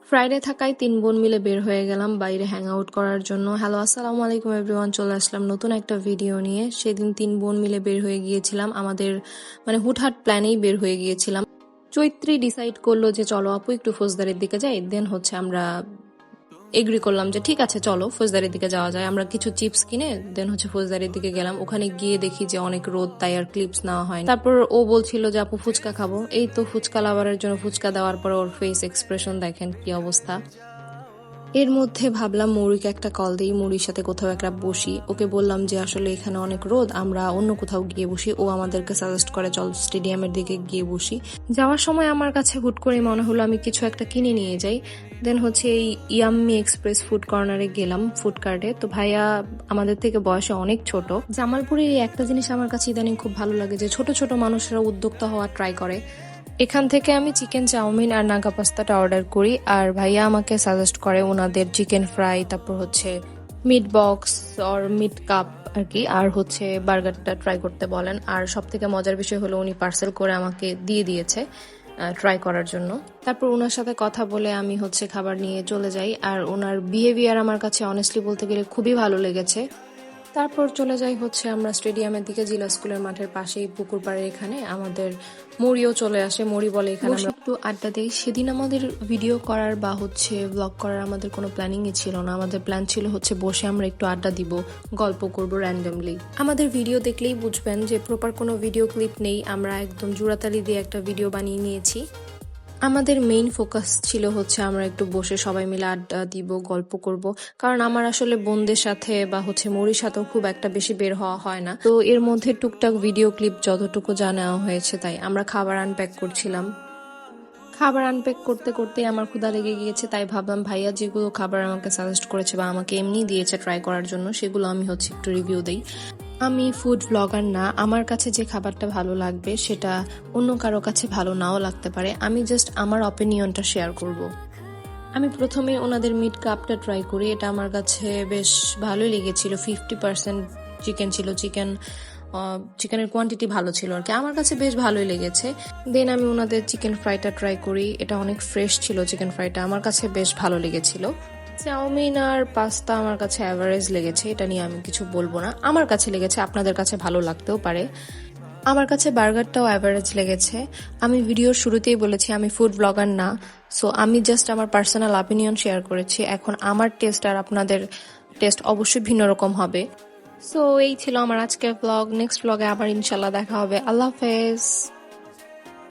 Friday থাকায় ৩ বোন মিলে বের হয়ে গেলাম বাইরে হ্যাং আউট করার জন্য। হ্যালো, আসসালামু আলাইকুম এভরিওয়ান, চলে আসলাম নতুন একটা ভিডিও নিয়ে। সেদিন ৩ বোন মিলে বের হয়ে গিয়েছিলাম, আমাদের মানে হুটহাট প্ল্যানেই বের হয়ে গিয়েছিলাম। চৈত্রী ডিসাইড করলো যে চলো আপু একটু ফৌজদারির দিকে যাই। দেন আমরা এগ্রি করলাম যে ঠিক আছে চলো ফৌজদারির দিকে যাওয়া যায়। আমরা কিছু চিপস কিনে দেন ফৌজদারির দিকে গেলাম। ওখানে গিয়ে দেখি যে অনেক রোদ, তাই আর ক্লিপস নেওয়া হয়। তারপর ও বলছিল যে আপু ফুচকা খাবো। এই তো ফুচকা লাভারের জন্য ফুচকা দেওয়ার পর ওর ফেস এক্সপ্রেশন দেখেন কি অবস্থা। এর মধ্যে ভাবলাম মৌরিকে একটা কল দিই, মৌরির সাথে কোথাও একটা বসি। ওকে বললাম যে আসলে এখানে অনেক রোদ, আমরা অন্য কোথাও গিয়ে বসি। ও আমাদেরকে সাজেস্ট করে চল স্টেডিয়ামের দিকে গিয়ে বসি। যাওয়ার সময় আমার কাছে হুট করে মনে হলো আমি কিছু একটা কিনে নিয়ে যাই। দেন এই ইয়াম্মি এক্সপ্রেস ফুড কর্নারে গেলাম, ফুড কার্টে। তো ভাইয়া আমাদের থেকে বয়সে অনেক ছোট। জামালপুরের এই একটা জিনিস আমার কাছে ইদানিং খুব ভালো লাগে যে ছোট ছোট মানুষরা উদ্যোক্তা হওয়ার ট্রাই করে। এখান থেকে আমি চিকেন চাউমিন আর নাগা পাস্তাটা অর্ডার করি, আর ভাইয়া আমাকে সাজেস্ট করে ওনাদের চিকেন ফ্রাই, তারপর মিট বক্স আর মিট কাপ আর কি, আর বার্গারটা ট্রাই করতে বলেন। আর সব থেকে মজার বিষয় হলো উনি পার্সেল করে আমাকে দিয়ে দিয়েছে ট্রাই করার জন্য। তারপর ওনার সাথে কথা বলে আমি খাবার নিয়ে চলে যাই। আর ওনার বিহেভিয়ার আমার কাছে অনেস্টলি বলতে গেলে খুবই ভালো লেগেছে। তারপর চলে যাই আমরা স্টেডিয়ামের দিকে, জিলা স্কুলের মাঠের পাশেই পুকুর পাড়ে। এখানে আমাদের মরিও চলে আসে। মরি বলে এখানে আমরা একটু আড্ডা দিই। সেদিন আমাদের ভিডিও করার বা ব্লগ করার আমাদের কোনো প্ল্যানিংই ছিল না। আমাদের প্ল্যান ছিল বসে আমরা একটু আড্ডা দিব, গল্প করব র্যান্ডমলি। আমাদের ভিডিও দেখলেই বুঝবেন যে প্রপার কোনো ভিডিও ক্লিপ নেই, আমরা একদম জোড়াতালি দিয়ে একটা ভিডিও বানিয়ে নিয়েছি। আমাদের মেইন ফোকাস ছিল আমরা একটু বসে সবাই মিলে আড্ডা দিব, গল্প করব। কারণ আমার আসলে বোনদের সাথে বা মরির সাথেও খুব একটা বেশি বের হওয়া হয় না। তো এর মধ্যে টুকটাক ভিডিও ক্লিপ যতটুকু যা নেওয়া হয়েছে তাই। আমরা খাবার আনপ্যাক করছিলাম। খাবার আনপ্যাক করতে করতে আমার ক্ষুধা লেগে গিয়েছে, তাই ভাবলাম ভাইয়া যেগুলো খাবার আমাকে সাজেস্ট করেছে বা আমাকে এমনি দিয়েছে ট্রাই করার জন্য, সেগুলো আমি একটু রিভিউ দেই। আমি ফুড ব্লগার না, আমার কাছে যে খাবারটা ভালো লাগবে সেটা অন্য কারো কাছে ভালো নাও লাগতে পারে। আমি জাস্ট আমার অপিনিয়নটা শেয়ার করব। আমি প্রথমে ওনাদের মিট কাপটা ট্রাই করি। এটা আমার কাছে বেশ ভালোই লেগেছিল। 50% চিকেন ছিল, চিকেনের কোয়ান্টিটি ভালো ছিল আর কি, আমার কাছে বেশ ভালোই লেগেছে। দেন আমি ওনাদের চিকেন ফ্রাইটা ট্রাই করি। এটা অনেক ফ্রেশ ছিল চিকেন ফ্রাইটা, আমার কাছে বেশ ভালো লেগেছিল। চাউমিন আর পাস্তা আমার কাছে অ্যাভারেজ লেগেছে, এটা নিয়ে আমি কিছু বলবো না। আমার কাছে লেগেছে, আপনাদের কাছে ভালো লাগতেও পারে। আমার কাছে বার্গারটাও অ্যাভারেজ লেগেছে। আমি ভিডিওর শুরুতেই বলেছি আমি ফুড ব্লগার না, সো আমি জাস্ট আমার পার্সোনাল অপিনিয়ন শেয়ার করেছি। এখন আমার টেস্ট আর আপনাদের টেস্ট অবশ্যই ভিন্ন রকম হবে। সো এই ছিল আমার আজকের ব্লগ। নেক্সট ব্লগে আবার ইনশাল্লাহ দেখা হবে। আল্লাহ হাফেজ।